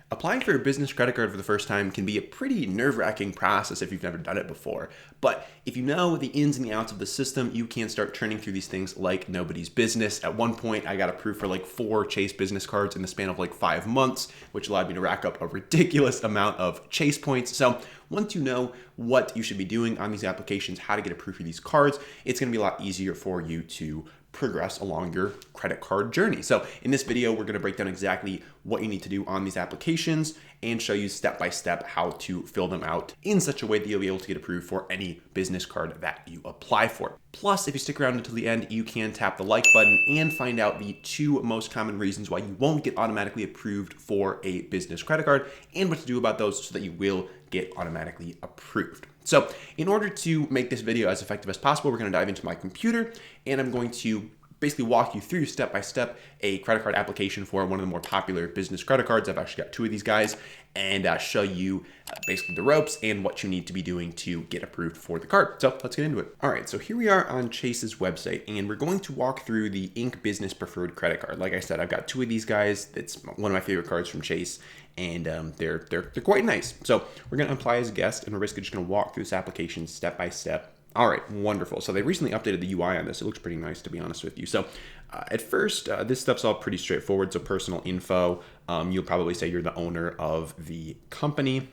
Applying for a business credit card for the first time can be a pretty nerve-wracking process if you've never done it before. But if you know the ins and the outs of the system, you can start churning through these things like nobody's business. At one point, I got approved for like 4 Chase business cards in the span of like 5 months, which allowed me to rack up a ridiculous amount of Chase points. So once you know what you should be doing on these applications, how to get approved for these cards, it's going to be a lot easier for you to progress along your credit card journey. So in this video, we're going to break down exactly what you need to do on these applications and show you step by step how to fill them out in such a way that you'll be able to get approved for any business card that you apply for. Plus, if you stick around until the end, you can tap the like button and find out the 2 most common reasons why you won't get automatically approved for a business credit card and what to do about those so that you will get automatically approved. So in order to make this video as effective as possible, we're going to dive into my computer and I'm going to basically walk you through step by step a credit card application for one of the more popular business credit cards. I've actually got 2 of these guys and show you basically the ropes and what you need to be doing to get approved for the card. So let's get into it. All right, so here we are on Chase's website and we're going to walk through the Inc. Business Preferred Credit Card. Like I said, I've got 2 of these guys. It's one of my favorite cards from Chase and they're quite nice. So we're going to apply as a guest and we're basically just going to walk through this application step by step. All right, wonderful. So they recently updated the UI on this. It looks pretty nice, to be honest with you. So at first, this stuff's all pretty straightforward. So personal info, you'll probably say you're the owner of the company.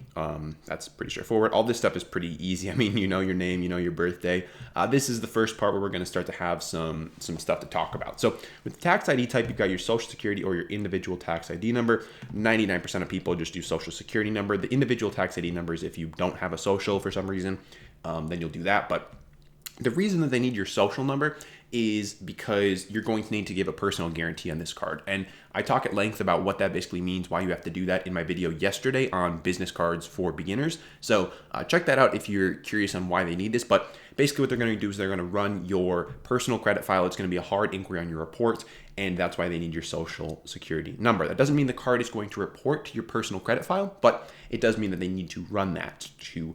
That's pretty straightforward. All this stuff is pretty easy. I mean, you know your name, you know your birthday. This is the first part where we're going to start to have some stuff to talk about. So with the tax ID type, you've got your social security or your individual tax ID number. 99% of people just do social security number. The individual tax ID number is if you don't have a social for some reason, then you'll do that. But the reason that they need your social number is because you're going to need to give a personal guarantee on this card. And I talk at length about what that basically means, why you have to do that in my video yesterday on business cards for beginners. So check that out if you're curious on why they need this. But basically what they're going to do is they're going to run your personal credit file. It's going to be a hard inquiry on your report. And that's why they need your social security number. That doesn't mean the card is going to report to your personal credit file, but it does mean that they need to run that to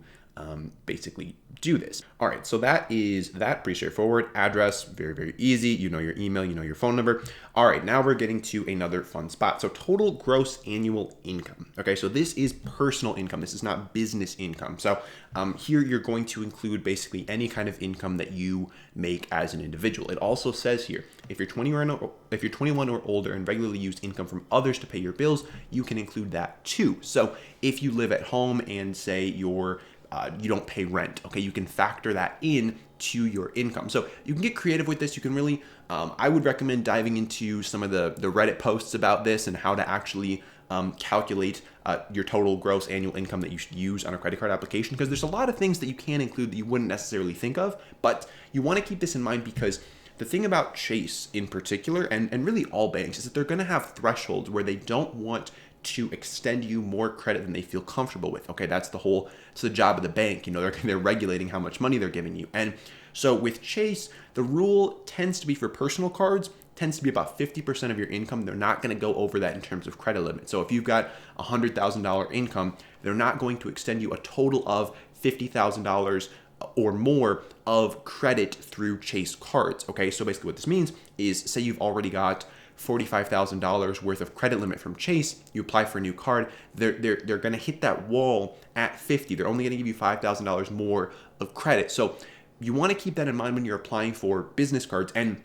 basically do this. All right, so that is that, pretty straightforward. Address, very, very easy. You know your email, you know your phone number. All right, now we're getting to another fun spot. So total gross annual income. Okay, so this is personal income. This is not business income. So here you're going to include basically any kind of income that you make as an individual. It also says here, if you're 21 or older and regularly use income from others to pay your bills, you can include that too. So if you live at home and say you don't pay rent, okay, you can factor that in to your income. So you can get creative with this. You can really, I would recommend diving into some of the Reddit posts about this and how to actually calculate your total gross annual income that you should use on a credit card application, because there's a lot of things that you can include that you wouldn't necessarily think of, but you want to keep this in mind because the thing about Chase in particular, and really all banks, is that they're going to have thresholds where they don't want to extend you more credit than they feel comfortable with. Okay, it's the job of the bank. You know, they're regulating how much money they're giving you. And so with Chase, the rule tends to be for personal cards, tends to be about 50% of your income. They're not going to go over that in terms of credit limit. So if you've got $100,000 income, they're not going to extend you a total of $50,000 or more of credit through Chase cards. Okay, so basically what this means is, say you've already got $45,000 worth of credit limit from Chase, you apply for a new card, they're going to hit that wall at 50. They're only going to give you $5,000 more of credit. So you want to keep that in mind when you're applying for business cards. And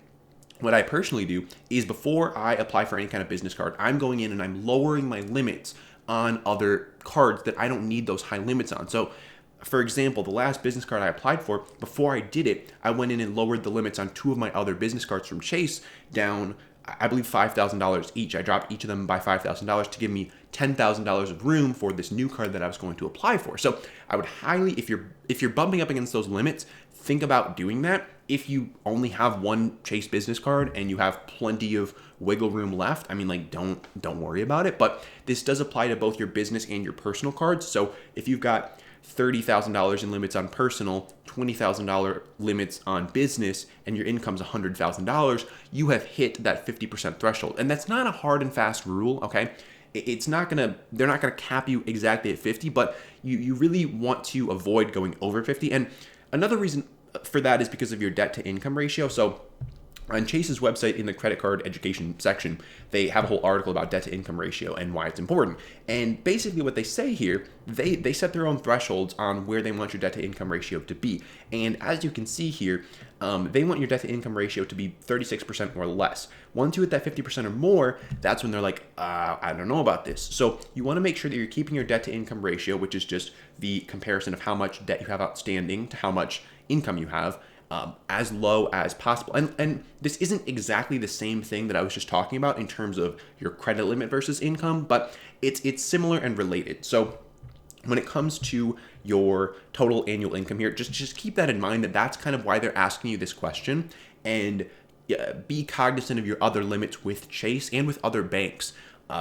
what I personally do is before I apply for any kind of business card, I'm going in and I'm lowering my limits on other cards that I don't need those high limits on. So for example, the last business card I applied for, before I did it, I went in and lowered the limits on 2 of my other business cards from Chase down, I believe, $5,000 each. I dropped each of them by $5,000 to give me $10,000 of room for this new card that I was going to apply for. So I would highly, if you're bumping up against those limits, think about doing that. If you only have one Chase business card and you have plenty of wiggle room left, I mean, like, don't worry about it. But this does apply to both your business and your personal cards. So if you've got $30,000 in limits on personal, $20,000 limits on business, and your income's $100,000, you have hit that 50% threshold. And that's not a hard and fast rule, okay? They're not gonna cap you exactly at 50, but you really want to avoid going over 50. And another reason for that is because of your debt to income ratio. So On Chase's website, in the credit card education section, they have a whole article about debt to income ratio and why it's important. And basically what they say here, they set their own thresholds on where they want your debt to income ratio to be. And as you can see here, they want your debt to income ratio to be 36% or less. Once you hit that 50% or more, that's when they're like, I don't know about this. So you want to make sure that you're keeping your debt to income ratio, which is just the comparison of how much debt you have outstanding to how much income you have, as low as possible. And this isn't exactly the same thing that I was just talking about in terms of your credit limit versus income, but it's similar and related. So when it comes to your total annual income here, just keep that in mind, that that's kind of why they're asking you this question. And be cognizant of your other limits with Chase and with other banks.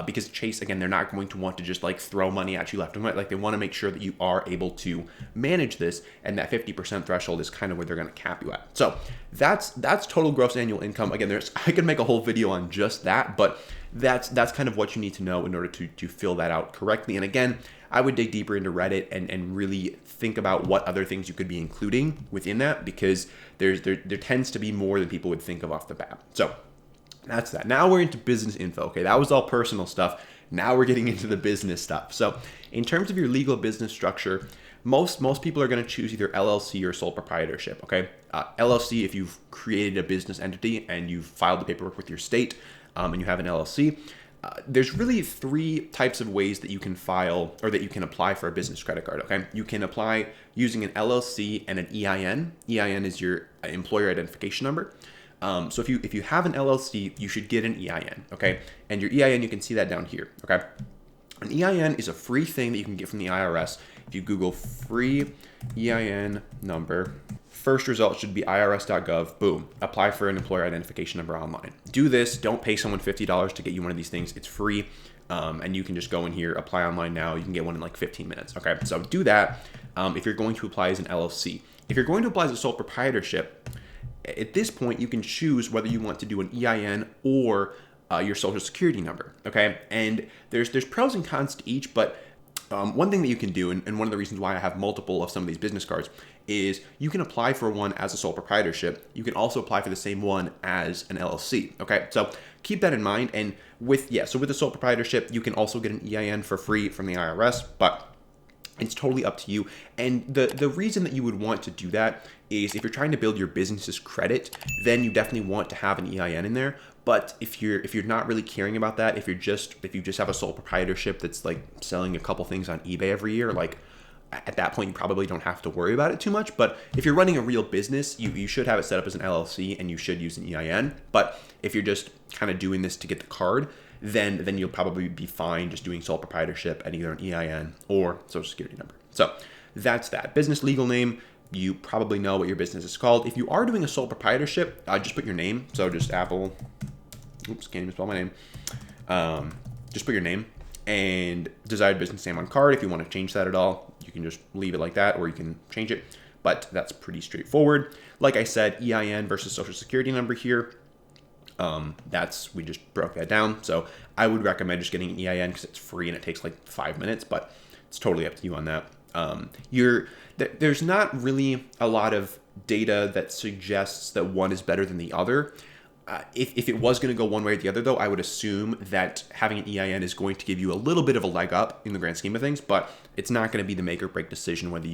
Because Chase, again, they're not going to want to just like throw money at you left and right. Like, they want to make sure that you are able to manage this, and that 50% threshold is kind of where they're going to cap you at. So that's total gross annual income. Again, I could make a whole video on just that, but that's kind of what you need to know in order to fill that out correctly. And again, I would dig deeper into Reddit and really think about what other things you could be including within that, because there tends to be more than people would think of off the bat. So that's that. Now we're into business info. Okay, that was all personal stuff. Now we're getting into the business stuff. So in terms of your legal business structure, most people are going to choose either LLC or sole proprietorship. Okay, LLC, if you've created a business entity and you've filed the paperwork with your state, and you have an LLC, there's really three types of ways that you can file or that you can apply for a business credit card. Okay, you can apply using an LLC and an EIN. EIN is your employer identification number. So if you have an LLC, you should get an EIN, okay? And your EIN, you can see that down here, okay? An EIN is a free thing that you can get from the IRS. If you Google free EIN number, first result should be irs.gov, boom, apply for an employer identification number online. Do this, don't pay someone $50 to get you one of these things, it's free. And you can just go in here, apply online now, you can get one in like 15 minutes, okay? So do that if you're going to apply as an LLC. If you're going to apply as a sole proprietorship, at this point, you can choose whether you want to do an EIN or your social security number, okay? And there's pros and cons to each, but one thing that you can do, and one of the reasons why I have multiple of some of these business cards, is you can apply for one as a sole proprietorship. You can also apply for the same one as an LLC, okay? So keep that in mind. And with the sole proprietorship, you can also get an EIN for free from the IRS, but it's totally up to you. And the reason that you would want to do that is if you're trying to build your business's credit, then you definitely want to have an EIN in there. But if you're not really caring about that, if you just have a sole proprietorship that's like selling a couple things on eBay every year, like at that point you probably don't have to worry about it too much. But if you're running a real business, you should have it set up as an LLC and you should use an EIN. But if you're just kind of doing this to get the card, then you'll probably be fine just doing sole proprietorship and either an EIN or social security number. So that's that. Business legal name, you probably know what your business is called. If you are doing a sole proprietorship, just put your name. So just Apple, oops, can't even spell my name. Just put your name and desired business name on card. If you want to change that at all, you can just leave it like that, or you can change it. But that's pretty straightforward. Like I said, EIN versus social security number here. We just broke that down. So I would recommend just getting an EIN because it's free and it takes like 5 minutes, but it's totally up to you on that. There's not really a lot of data that suggests that one is better than the other. If it was going to go one way or the other, though, I would assume that having an EIN is going to give you a little bit of a leg up in the grand scheme of things, but it's not going to be the make or break decision whether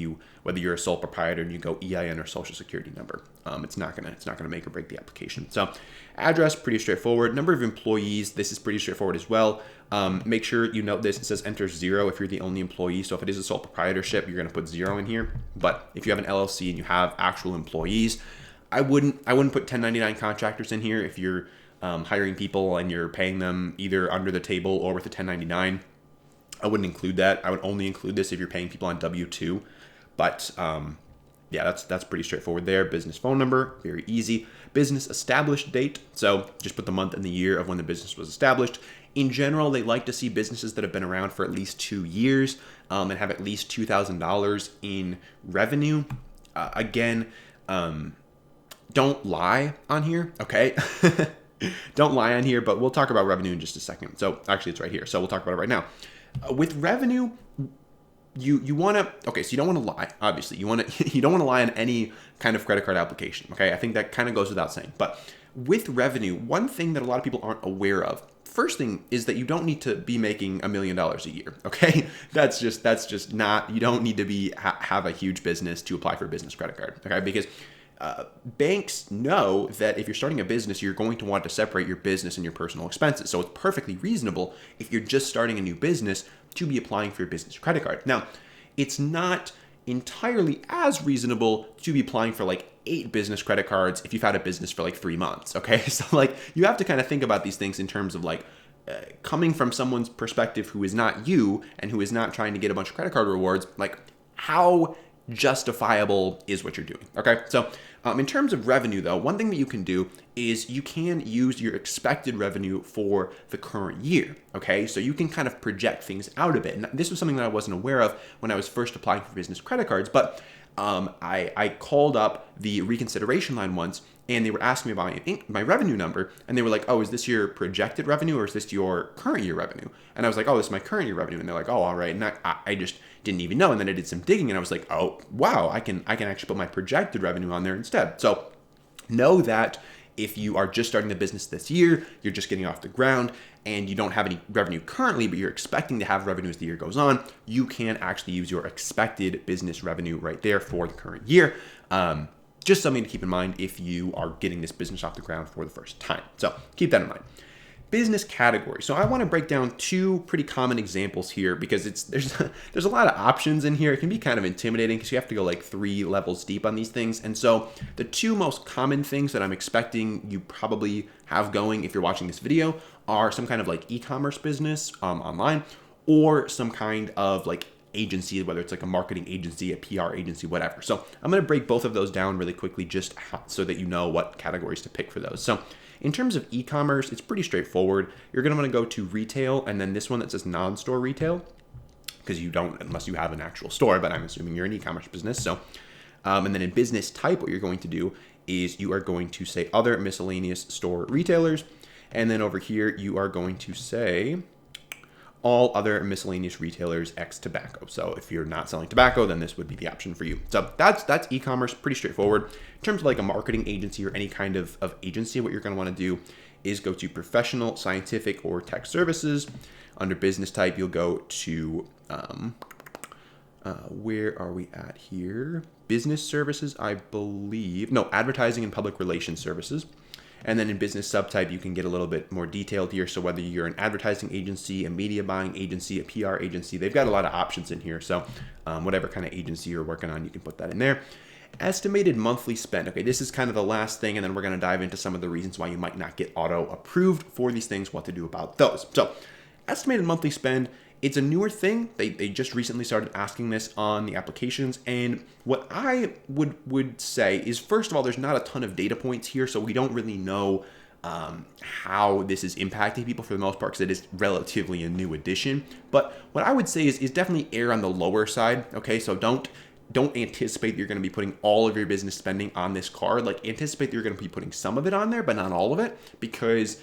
you're a sole proprietor and you go EIN or social security number. It's not gonna make or break the application. So address, pretty straightforward. Number of employees, this is pretty straightforward as well. Make sure you note this. It says enter 0 if you're the only employee. So if it is a sole proprietorship, you're going to put 0 in here. But if you have an LLC and you have actual employees, I wouldn't put 1099 contractors in here if you're hiring people and you're paying them either under the table or with a 1099. I wouldn't include that. I would only include this if you're paying people on W-2. But yeah, that's pretty straightforward there. Business phone number, very easy. Business established date. So just put the month and the year of when the business was established. In general, they like to see businesses that have been around for at least 2 years and have at least $2,000 in revenue. Don't lie on here, okay? Don't lie on here, but we'll talk about revenue in just a second. So actually, it's right here. So we'll talk about it right now. With revenue, you want to, okay, so you don't want to lie, obviously. You don't want to lie on any kind of credit card application, okay? I think that kind of goes without saying. But with revenue, one thing that a lot of people aren't aware of, first thing is that you don't need to be making $1 million a year. Okay, that's just not. You don't need to be have a huge business to apply for a business credit card. Okay, because banks know that if you're starting a business, you're going to want to separate your business and your personal expenses. So it's perfectly reasonable if you're just starting a new business to be applying for your business credit card. Now, it's not entirely as reasonable to be applying for like 8 business credit cards if you've had a business for like 3 months. Okay, so like you have to kind of think about these things in terms of like coming from someone's perspective who is not you and who is not trying to get a bunch of credit card rewards, like how justifiable is what you're doing. Okay, so in terms of revenue though, one thing that you can do is you can use your expected revenue for the current year. Okay, so you can kind of project things out a bit. And this was something that I wasn't aware of when I was first applying for business credit cards, but I called up the reconsideration line once and they were asking me about my revenue number, and they were like, oh, is this your projected revenue or is this your current year revenue? And I was like, oh, this is my current year revenue. And they're like, oh, all right. And I just didn't even know. And then I did some digging and I was like, oh, wow, I can actually put my projected revenue on there instead. So know that if you are just starting the business this year, you're just getting off the ground and you don't have any revenue currently, but you're expecting to have revenue as the year goes on, you can actually use your expected business revenue right there for the current year. Just something to keep in mind if you are getting this business off the ground for the first time. So keep that in mind. Business category. So I want to break down 2 pretty common examples here because there's a lot of options in here. It can be kind of intimidating because you have to go like 3 levels deep on these things. And so the 2 most common things that I'm expecting you probably have going if you're watching this video are some kind of like e-commerce business online, or some kind of like agency, whether it's like a marketing agency, a PR agency, whatever. So I'm going to break both of those down really quickly just so that you know what categories to pick for those. So in terms of e-commerce, it's pretty straightforward. You're going to want to go to retail and then this one that says non-store retail, because you don't unless you have an actual store, but I'm assuming you're an e-commerce business. So and then in business type, what you're going to do is you are going to say other miscellaneous store retailers. And then over here, you are going to say all other miscellaneous retailers X tobacco. So if you're not selling tobacco, then this would be the option for you. So that's e-commerce, pretty straightforward. In terms of like a marketing agency or any kind of agency, what you're going to want to do is go to professional, scientific, or tech services. Under business type, you'll go to, where are we at here? Business services, I believe. No, advertising and public relations services. And then in business subtype, you can get a little bit more detailed here. So whether you're an advertising agency, a media buying agency, a PR agency, they've got a lot of options in here. So whatever kind of agency you're working on, you can put that in there. Estimated monthly spend. Okay, this is kind of the last thing, and then we're going to dive into some of the reasons why you might not get auto approved for these things, what to do about those. So estimated monthly spend, it's a newer thing. They just recently started asking this on the applications. And what I would say is, first of all, there's not a ton of data points here, so we don't really know how this is impacting people for the most part, because it is relatively a new addition. But what I would say is definitely err on the lower side. Okay, so don't anticipate you're going to be putting all of your business spending on this card. Like, anticipate that you're going to be putting some of it on there, but not all of it, because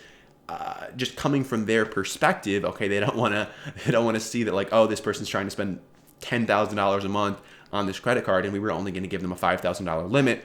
just coming from their perspective, okay, they don't want to see that, like, oh, this person's trying to spend $10,000 a month on this credit card and we were only going to give them a $5,000 limit.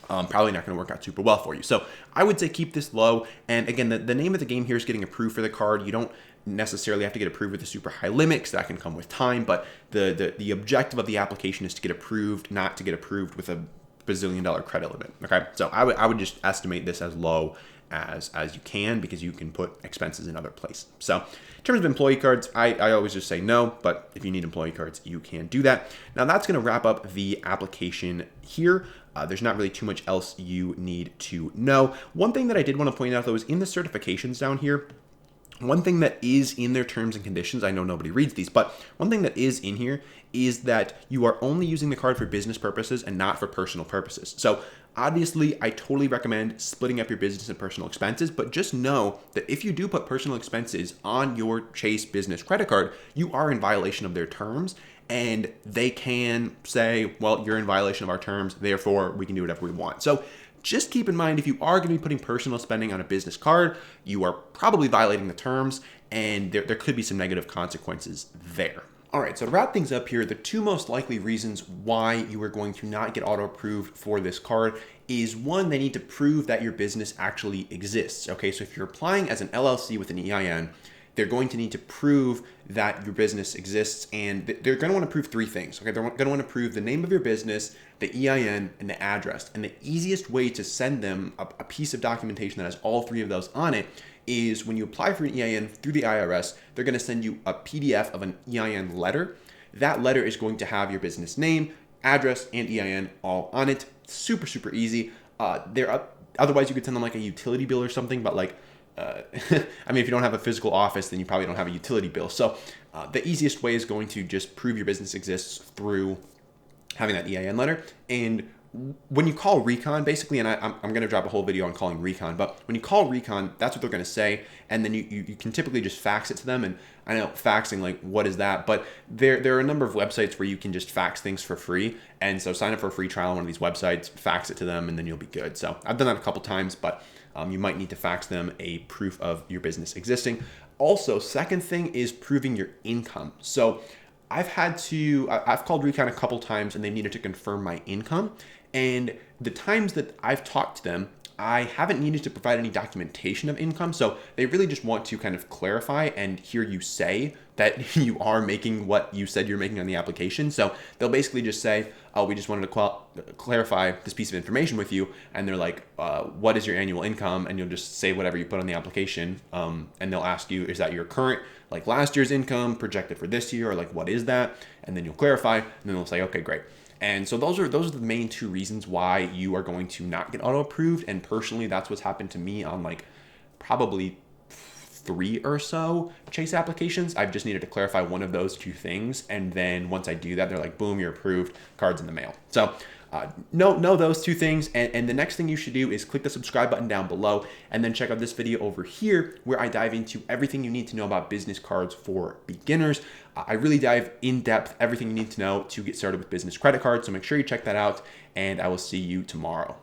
Probably not going to work out super well for you. So I would say keep this low. And again, the name of the game here is getting approved for the card. You don't necessarily have to get approved with a super high limit, because that can come with time. But the objective of the application is to get approved, not to get approved with a bazillion-dollar credit limit. Okay, so I would just estimate this as low as you can, because you can put expenses in other places. So in terms of employee cards, I always just say no, but if you need employee cards, you can do that. Now that's going to wrap up the application here. There's not really too much else you need to know. One thing that I did want to point out, though, is in the certifications down here, one thing that is in their terms and conditions, I know nobody reads these, but one thing that is in here is that you are only using the card for business purposes and not for personal purposes. So obviously, I totally recommend splitting up your business and personal expenses, but just know that if you do put personal expenses on your Chase business credit card, you are in violation of their terms, and they can say, well, you're in violation of our terms, therefore we can do whatever we want. So just keep in mind, if you are going to be putting personal spending on a business card, you are probably violating the terms, and there could be some negative consequences there. All right, so to wrap things up here, the two most likely reasons why you are going to not get auto approved for this card is one, they need to prove that your business actually exists. Okay, so if you're applying as an LLC with an EIN, they're going to need to prove that your business exists, and they're going to want to prove three things. Okay, they're going to want to prove the name of your business, the EIN, and the address. And the easiest way to send them a piece of documentation that has all three of those on it is when you apply for an EIN through the IRS, they're going to send you a PDF of an EIN letter. That letter is going to have your business name, address, and EIN all on it. Super, super easy. Otherwise, you could send them like a utility bill or something, but like, I mean, if you don't have a physical office, then you probably don't have a utility bill. So the easiest way is going to just prove your business exists through having that EIN letter. And when you call Recon, basically, and I'm going to drop a whole video on calling Recon, but when you call Recon, that's what they're going to say. And then you can typically just fax it to them. And I know faxing, like, what is that? But there are a number of websites where you can just fax things for free. And so sign up for a free trial on one of these websites, fax it to them, and then you'll be good. So I've done that a couple times, but you might need to fax them a proof of your business existing. Also, second thing is proving your income. So I've called Recon a couple times and they needed to confirm my income. And the times that I've talked to them, I haven't needed to provide any documentation of income. So they really just want to kind of clarify and hear you say that you are making what you said you're making on the application. So they'll basically just say, oh, we just wanted to clarify this piece of information with you. And they're like, what is your annual income? And you'll just say whatever you put on the application. And they'll ask you, is that your current, like last year's income projected for this year? Or like, what is that? And then you'll clarify, and then they'll say, okay, great. And so those are the main two reasons why you are going to not get auto approved. And personally, that's what's happened to me on like probably 3 or so Chase applications. I've just needed to clarify one of those two things. And then once I do that, they're like, boom, you're approved, cards in the mail. So know those two things. And the next thing you should do is click the subscribe button down below and then check out this video over here where I dive into everything you need to know about business cards for beginners. I really dive in depth, everything you need to know to get started with business credit cards. So make sure you check that out, and I will see you tomorrow.